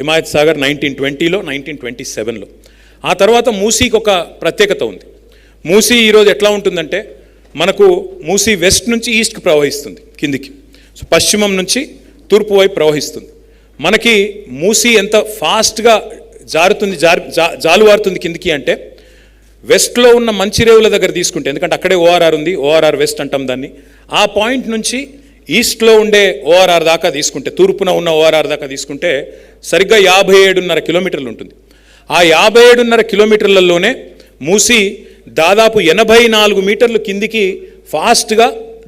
హిమాయత్ సాగర్ 1920లో 1927లో. ఆ తర్వాత మూసీకి ఒక ప్రత్యేకత ఉంది. మూసీ ఈరోజు ఎట్లా ఉంటుందంటే మనకు మూసీ వెస్ట్ నుంచి ఈస్ట్కి ప్రవహిస్తుంది కిందికి, సో పశ్చిమం నుంచి తూర్పు వైపు ప్రవహిస్తుంది. మనకి మూసీ ఎంత ఫాస్ట్గా జాలువారుతుంది కిందికి అంటే వెస్ట్లో ఉన్న మంచిరేవుల దగ్గర తీసుకుంటే, ఎందుకంటే అక్కడే ఓఆర్ఆర్ ఉంది, ఓఆర్ఆర్ వెస్ట్ అంటాం దాన్ని, ఆ పాయింట్ నుంచి ఈస్ట్లో ఉండే ఓఆర్ఆర్ దాకా తీసుకుంటే, తూర్పున ఉన్న ఓఆర్ఆర్ దాకా తీసుకుంటే సరిగ్గా 57.5 కిలోమీటర్లు ఉంటుంది. ఆ 57.5 కిలోమీటర్లలోనే మూసీ దాదాపు 84 మీటర్లు కిందికి ఫాస్ట్గా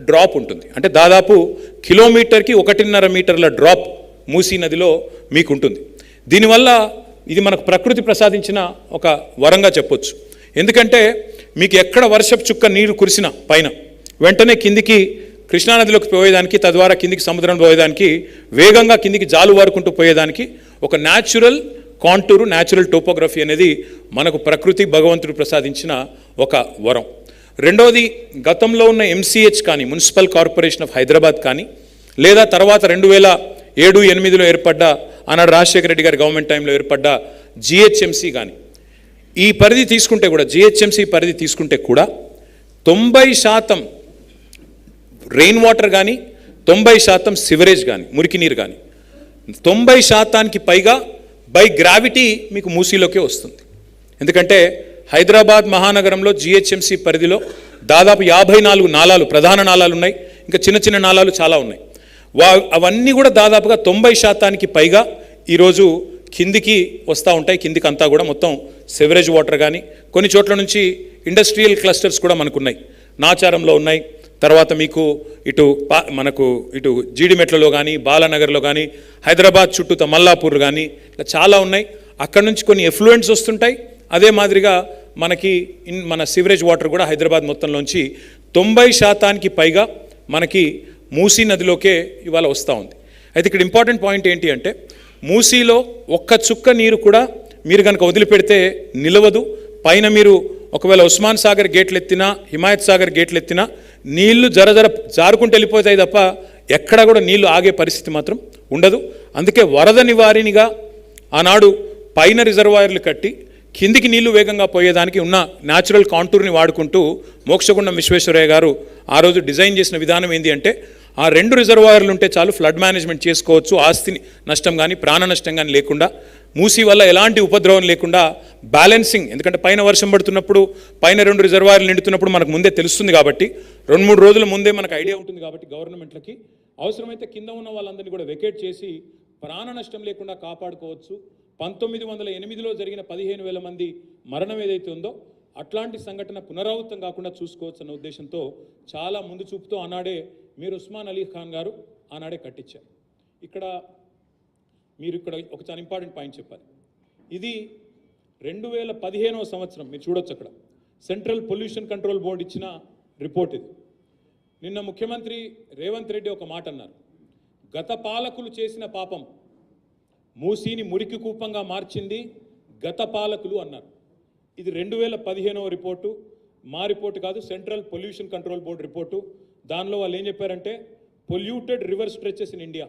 డ్రాప్ ఉంటుంది. అంటే దాదాపు కిలోమీటర్కి 1.5 మీటర్ల డ్రాప్ మూసీ నదిలో మీకు ఉంటుంది. దీనివల్ల ఇది మనకు ప్రకృతి ప్రసాదించిన ఒక వరంగా చెప్పొచ్చు. ఎందుకంటే మీకు ఎక్కడ వర్షపు చుక్క నీరు కురిసిన పైన వెంటనే కిందికి కృష్ణానదిలోకి పోయేదానికి, తద్వారా కిందికి సముద్రం పోయేదానికి, వేగంగా కిందికి జాలు వారుకుంటూ పోయేదానికి ఒక న్యాచురల్ కాంటూరు, న్యాచురల్ టోపోగ్రఫీ అనేది మనకు ప్రకృతి భగవంతుడు ప్రసాదించిన ఒక వరం. రెండోది, గతంలో ఉన్న MCH కానీ, మున్సిపల్ కార్పొరేషన్ ఆఫ్ హైదరాబాద్ కానీ, లేదా తర్వాత 2007-8లో ఏర్పడ్డ ఆనాడు రాజశేఖర రెడ్డి గారి గవర్నమెంట్ టైంలో ఏర్పడ్డ GHMC కానీ, ఈ పరిధి తీసుకుంటే కూడా, GHMC పరిధి తీసుకుంటే కూడా 90% రెయిన్ వాటర్ కానీ, 90% సివరేజ్ కానీ, మురికి నీరు కానీ 90%కి పైగా బై గ్రావిటీ మీకు మూసీలోకే వస్తుంది. ఎందుకంటే హైదరాబాద్ మహానగరంలో GHMC పరిధిలో దాదాపు 54 నాలాలు, ప్రధాన నాలాలు ఉన్నాయి, ఇంకా చిన్న చిన్న నాలాలు చాలా ఉన్నాయి. అవన్నీ కూడా దాదాపుగా 90%కి పైగా ఈరోజు కిందికి వస్తూ ఉంటాయి. కిందికి అంతా కూడా మొత్తం సివరేజ్ వాటర్ కానీ, కొన్ని చోట్ల నుంచి ఇండస్ట్రియల్ క్లస్టర్స్ కూడా మనకున్నాయి. నాచారంలో ఉన్నాయి, తర్వాత మీకు మనకు ఇటు జీడిమెట్లలో కానీ, బాలానగర్లో కానీ, హైదరాబాద్ చుట్టూతో మల్లాపూర్ కానీ, ఇట్లా చాలా ఉన్నాయి. అక్కడ నుంచి కొన్ని ఎఫ్లూయెంట్స్ వస్తుంటాయి. అదే మాదిరిగా మనకి మన సివరేజ్ వాటర్ కూడా హైదరాబాద్ మొత్తంలోంచి 90%కి పైగా మనకి మూసీ నదిలోకే ఇవాళ వస్తూ ఉంది. అయితే ఇక్కడ ఇంపార్టెంట్ పాయింట్ ఏంటి అంటే, మూసీలో ఒక్క చుక్క నీరు కూడా మీరు కనుక వదిలిపెడితే నిలవదు. పైన మీరు ఒకవేళ ఉస్మాన్ సాగర్ గేట్లు ఎత్తినా, హిమాయత్ సాగర్ గేట్లు ఎత్తినా నీళ్లు జారుకుంటూ వెళ్ళిపోతాయి తప్ప ఎక్కడ కూడా నీళ్లు ఆగే పరిస్థితి మాత్రం ఉండదు. అందుకే వరద నివారిణిగా ఆనాడు పైన రిజర్వాయర్లు కట్టి కిందికి నీళ్లు వేగంగా పోయేదానికి ఉన్న న్యాచురల్ కాంటూర్ని వాడుకుంటూ మోక్షగుండం విశ్వేశ్వరయ్య గారు ఆ రోజు డిజైన్ చేసిన విధానం ఏంటి అంటే, ఆ 2 రిజర్వాయర్లు ఉంటే చాలు, ఫ్లడ్ మేనేజ్మెంట్ చేసుకోవచ్చు, ఆస్తి నష్టం కానీ ప్రాణ నష్టం కానీ లేకుండా, మూసీ వల్ల ఎలాంటి ఉపద్రవం లేకుండా బ్యాలెన్సింగ్. ఎందుకంటే పైన వర్షం పడుతున్నప్పుడు, పైన 2 రిజర్వాయర్లు నిండుతున్నప్పుడు మనకు ముందే తెలుస్తుంది కాబట్టి, 2-3 రోజుల ముందే మనకు ఐడియా ఉంటుంది కాబట్టి గవర్నమెంట్లకి అవసరమైతే కింద ఉన్న వాళ్ళందరినీ కూడా వెకేట్ చేసి ప్రాణ నష్టం లేకుండా కాపాడుకోవచ్చు. 1908లో జరిగిన 15,000 మంది మరణం ఏదైతే ఉందో అట్లాంటి సంఘటన పునరావృతం కాకుండా చూసుకోవచ్చు అన్న ఉద్దేశంతో చాలా ముందు చూపుతో ఆనాడే మీరు ఉస్మాన్ అలీ ఖాన్ గారు ఆనాడే కట్టించారు. మీరు ఇక్కడ ఒక చాలా ఇంపార్టెంట్ పాయింట్ చెప్పాలి. ఇది 2015వ సంవత్సరం, మీరు చూడొచ్చు అక్కడ సెంట్రల్ పొల్యూషన్ కంట్రోల్ బోర్డు ఇచ్చిన రిపోర్ట్ ఇది. నిన్న ముఖ్యమంత్రి రేవంత్ రెడ్డి ఒక మాట అన్నారు, గత పాలకులు చేసిన పాపం మూసీని మురికి కూపంగా మార్చింది గత పాలకులు అన్నారు. ఇది 2015వ రిపోర్టు, మా రిపోర్టు కాదు, central pollution control board report. దానిలో వాళ్ళు ఏం చెప్పారంటే, polluted river stretches in India,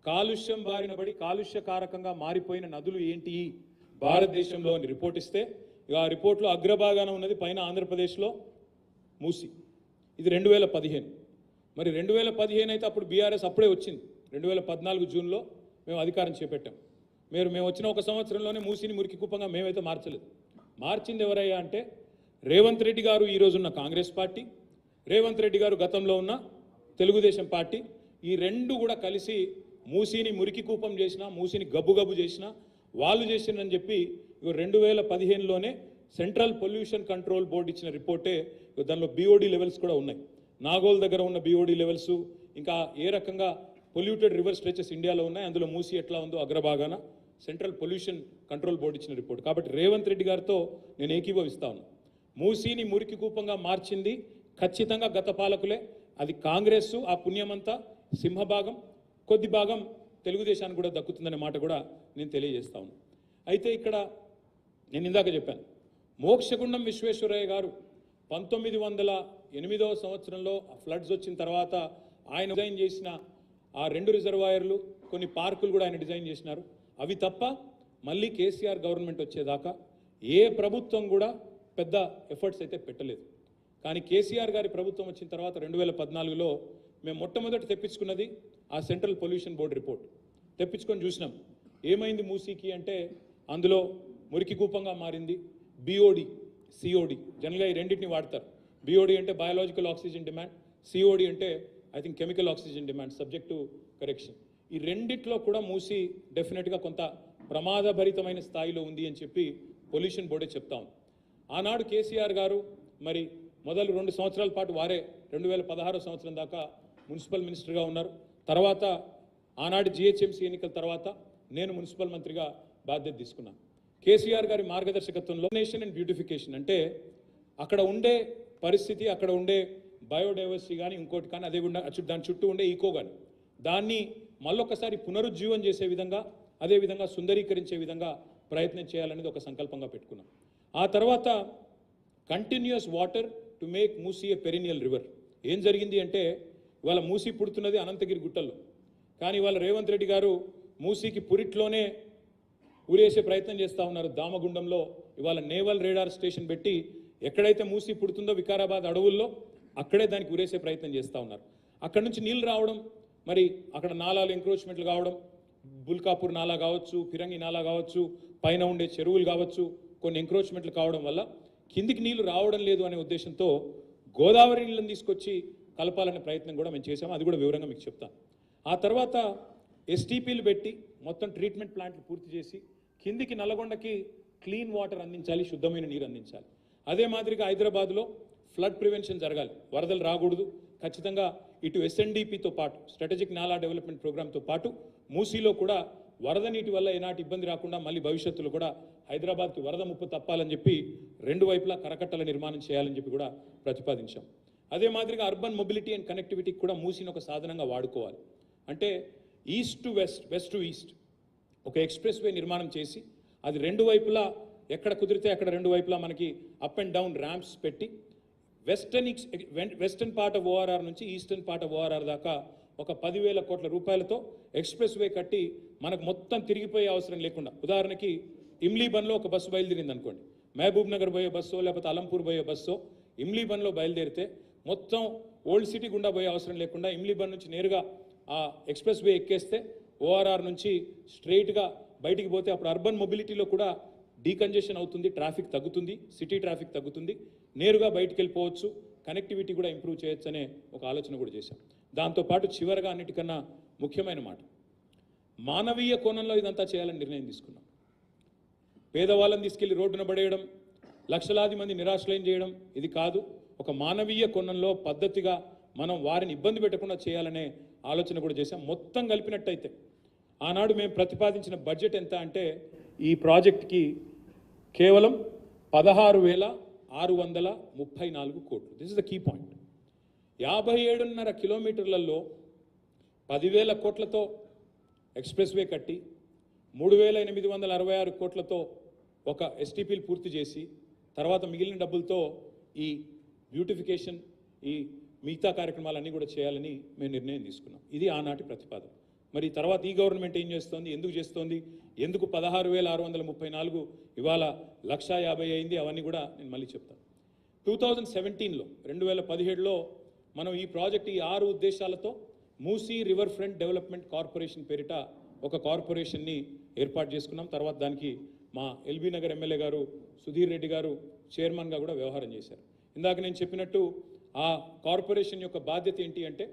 కాలుష్యం బారిన పడి కాలుష్యకారకంగా మారిపోయిన నదులు ఏంటి భారతదేశంలో అని రిపోర్ట్ ఇస్తే, ఆ రిపోర్ట్లో అగ్రభాగాన ఉన్నది పైన ఆంధ్రప్రదేశ్లో మూసీ. ఇది 2015. మరి 2015 అయితే అప్పుడు బీఆర్ఎస్ అప్పుడే వచ్చింది. 2014 జూన్లో మేము అధికారం చేపట్టాం. మేము వచ్చిన ఒక సంవత్సరంలోనే మూసీని మురికి కూపంగా మేమైతే మార్చలేదు. మార్చింది ఎవరయ్యా అంటే రేవంత్ రెడ్డి గారు, ఈరోజున్న కాంగ్రెస్ పార్టీ, రేవంత్ రెడ్డి గారు గతంలో ఉన్న తెలుగుదేశం పార్టీ, ఈ 2 కూడా కలిసి మూసీని మురికి కూపం చేసినా, మూసీని గబ్బు చేసినా వాళ్ళు చేసిందని చెప్పి 2015లోనే సెంట్రల్ పొల్యూషన్ కంట్రోల్ బోర్డు ఇచ్చిన రిపోర్టే. దానిలో BOD లెవెల్స్ కూడా ఉన్నాయి. నాగోల్ దగ్గర ఉన్న BOD లెవెల్స్, ఇంకా ఏ రకంగా పొల్యూటెడ్ రివర్ స్ట్రెచెస్ ఇండియాలో ఉన్నాయి, అందులో మూసీ ఎట్లా ఉందో అగ్రభాగాన సెంట్రల్ పొల్యూషన్ కంట్రోల్ బోర్డు ఇచ్చిన రిపోర్ట్. కాబట్టి రేవంత్ రెడ్డి గారితో నేను ఏకీభవిస్తా ఉన్నాను. మూసీని మురికి కూపంగా మార్చింది ఖచ్చితంగా గత పాలకులే. అది కాంగ్రెస్, ఆ పుణ్యమంతా సింహభాగం, కొద్ది భాగం తెలుగుదేశానికి కూడా దక్కుతుందనే మాట కూడా నేను తెలియజేస్తా ఉన్నాను. అయితే ఇక్కడ నేను ఇందాక చెప్పాను, మోక్షగుండం విశ్వేశ్వరయ్య గారు 1908వ సంవత్సరంలో ఫ్లడ్స్ వచ్చిన తర్వాత ఆయన డిజైన్ చేసిన ఆ 2 రిజర్వాయర్లు, కొన్ని పార్కులు కూడా ఆయన డిజైన్ చేసినారు. అవి తప్ప మళ్ళీ కేసీఆర్ గవర్నమెంట్ వచ్చేదాకా ఏ ప్రభుత్వం కూడా పెద్ద ఎఫర్ట్స్ అయితే పెట్టలేదు. కానీ కేసీఆర్ గారి ప్రభుత్వం వచ్చిన తర్వాత 2014లో మేము మొట్టమొదటి తెప్పించుకున్నది ఆ సెంట్రల్ పొల్యూషన్ బోర్డు రిపోర్ట్ తెప్పించుకొని చూసినాం. ఏమైంది మూసీకి అంటే అందులో మురికి కూపంగా మారింది. బిఓడి, సిఓడి, జనరల్గా ఈ రెండింటిని వాడతారు. బిఓడి అంటే బయాలజికల్ ఆక్సిజన్ డిమాండ్, సిఓడి అంటే I think chemical oxygen demand subject to correction. ఈ రెండిట్లో కూడా మూసి డెఫినెట్గా కొంత ప్రమాదభరితమైన స్థాయిలో ఉంది అని చెప్పి పొల్యూషన్ బోర్డే చెప్తా ఉంది. ఆనాడు కేసీఆర్ గారు మరి మొదలు 2 సంవత్సరాల పాటు వారే 2016 సంవత్సరం దాకా మున్సిపల్ మినిస్టర్గా ఉన్నారు. తర్వాత ఆనాడు జిహెచ్ఎంసీ ఎన్నికల తర్వాత నేను మున్సిపల్ మంత్రిగా బాధ్యత తీసుకున్నాను. కేసీఆర్ గారి మార్గదర్శకత్వంలో నేషన్ అండ్ బ్యూటిఫికేషన్ అంటే అక్కడ ఉండే పరిస్థితి, అక్కడ ఉండే బయోడైవర్సిటీ కానీ ఇంకోటి కానీ అదే దాని చుట్టూ ఉండే ఈకో కానీ దాన్ని మళ్ళొకసారి పునరుజ్జీవం చేసే విధంగా, అదేవిధంగా సుందరీకరించే విధంగా ప్రయత్నం చేయాలనేది ఒక సంకల్పంగా పెట్టుకున్నాం. ఆ తర్వాత continuous water to make Musi A perineal river. ఏం జరిగింది అంటే ఇవాళ మూసీ పుడుతున్నది అనంతగిరి గుట్టల్లో, కానీ ఇవాళ రేవంత్ రెడ్డి గారు మూసీకి పురిట్లోనే ఊరేసే ప్రయత్నం చేస్తూ ఉన్నారు. దామగుండంలో ఇవాళ నేవల్ రేడార్ స్టేషన్ పెట్టి ఎక్కడైతే మూసీ పుడుతుందో వికారాబాద్ అడవుల్లో అక్కడే దానికి ఊరేసే ప్రయత్నం చేస్తూ ఉన్నారు. అక్కడ నుంచి నీళ్ళు రావడం, మరి అక్కడ నాలాలు ఎంక్రోచ్మెంట్లు కావడం, బుల్కాపూర్ నాలా కావచ్చు, ఫిరంగి నాలా కావచ్చు, పైన ఉండే చెరువులు కావచ్చు, కొన్ని ఎంక్రోచ్మెంట్లు కావడం వల్ల కిందికి నీళ్లు రావడం లేదు అనే ఉద్దేశంతో గోదావరి నీళ్ళని తీసుకొచ్చి కలపాలనే ప్రయత్నం కూడా మేము చేసాము. అది కూడా వివరంగా మీకు చెప్తాను. ఆ తర్వాత ఎస్టీపీలు పెట్టి మొత్తం ట్రీట్మెంట్ ప్లాంట్లు పూర్తి చేసి కిందికి నల్లగొండకి క్లీన్ వాటర్ అందించాలి, శుద్ధమైన నీరు అందించాలి. అదే మాదిరిగా హైదరాబాద్లో ఫ్లడ్ ప్రివెన్షన్ జరగాలి, వరదలు రాకూడదు. ఖచ్చితంగా ఇటు ఎస్ఎన్డిపితో పాటు స్ట్రాటజిక్ నాలా డెవలప్మెంట్ ప్రోగ్రామ్తో పాటు మూసీలో కూడా వరద నీటి వల్ల ఏనాటి ఇబ్బంది రాకుండా మళ్ళీ భవిష్యత్తులో కూడా హైదరాబాద్కి వరద ముప్పు తప్పాలని చెప్పి 2 వైపులా కరకట్టల నిర్మాణం చేయాలని చెప్పి కూడా ప్రతిపాదించాం. అదే మాదిరిగా అర్బన్ మొబిలిటీ అండ్ కనెక్టివిటీకి కూడా మూసీని ఒక సాధనంగా వాడుకోవాలి. అంటే east to west, west to east ఒక ఎక్స్ప్రెస్ వే నిర్మాణం చేసి అది 2 వైపులా ఎక్కడ కుదిరితే అక్కడ 2 వైపులా మనకి అప్ అండ్ డౌన్ ర్యాంప్స్ పెట్టి వెస్టర్న్ పార్ట్ ఆఫ్ ఓఆర్ఆర్ నుంచి ఈస్టర్న్ పార్ట్ ఆఫ్ ఓఆర్ఆర్ దాకా ఒక 10,000 కోట్ల రూపాయలతో ఎక్స్ప్రెస్ వే కట్టి మనకు మొత్తం తిరిగిపోయే అవసరం లేకుండా, ఉదాహరణకి ఇమ్లీబన్లో ఒక బస్సు బయలుదేరింది అనుకోండి, మహబూబ్ నగర్ పోయే బస్సో లేకపోతే అలంపూర్ పోయే బస్సో ఇమ్లీబన్లో బయలుదేరితే మొత్తం ఓల్డ్ సిటీ గుండా పోయే అవసరం లేకుండా ఇమ్లీబన్ నుంచి నేరుగా ఆ ఎక్స్ప్రెస్ వే ఎక్కేస్తే ఓఆర్ఆర్ నుంచి స్ట్రైట్గా బయటికి పోతే అప్పుడు అర్బన్ మొబిలిటీలో కూడా డీకంజెషన్ అవుతుంది, ట్రాఫిక్ తగ్గుతుంది, సిటీ ట్రాఫిక్ తగ్గుతుంది, నేరుగా బయటికి వెళ్ళిపోవచ్చు, కనెక్టివిటీ కూడా ఇంప్రూవ్ చేయొచ్చు అనే ఒక ఆలోచన కూడా చేశాం. దాంతోపాటు చివరగా అన్నిటికన్నా ముఖ్యమైన మాట, మానవీయ కోణంలో ఇదంతా చేయాలని నిర్ణయం తీసుకున్నాం. పేదవాళ్ళని తీసుకెళ్లి రోడ్డున పడేయడం, లక్షలాది మంది నిరాశ్రయం చేయడం ఇది కాదు. ఒక మానవీయ కోణంలో పద్ధతిగా మనం వారిని ఇబ్బంది పెట్టకుండా చేయాలనే ఆలోచన కూడా చేశాం. మొత్తం కలిపినట్టయితే ఆనాడు మేము ప్రతిపాదించిన బడ్జెట్ ఎంత అంటే ఈ ప్రాజెక్ట్కి కేవలం 16,634 కోట్లు. This is the key point. 57.5 కిలోమీటర్లలో 10,000 కోట్లతో ఎక్స్ప్రెస్ వే కట్టి 3,866 కోట్లతో ఒక ఎస్టీపీలు పూర్తి చేసి తర్వాత మిగిలిన డబ్బులతో ఈ బ్యూటిఫికేషన్, ఈ మిగతా కార్యక్రమాలన్నీ కూడా చేయాలని మేము నిర్ణయం తీసుకున్నాం. ఇది ఆనాటి ప్రతిపాదన. మరి తర్వాత ఈ గవర్నమెంట్ ఏం చేస్తోంది, ఎందుకు చేస్తోంది, ఎందుకు 16,634 ఇవాళ 1,50,000 అయింది, అవన్నీ కూడా నేను మళ్ళీ చెప్తాను. 2017లో 2017లో మనం ఈ ప్రాజెక్ట్ ఈ 6 ఉద్దేశాలతో Musi river front development corporation పేరిట ఒక కార్పొరేషన్ని ఏర్పాటు చేసుకున్నాం. తర్వాత దానికి మా ఎల్బీ నగర్ ఎమ్మెల్యే గారు సుధీర్ రెడ్డి గారు చైర్మన్గా కూడా వ్యవహారం చేశారు. ఇందాక నేను చెప్పినట్టు ఆ కార్పొరేషన్ యొక్క బాధ్యత ఏంటి అంటే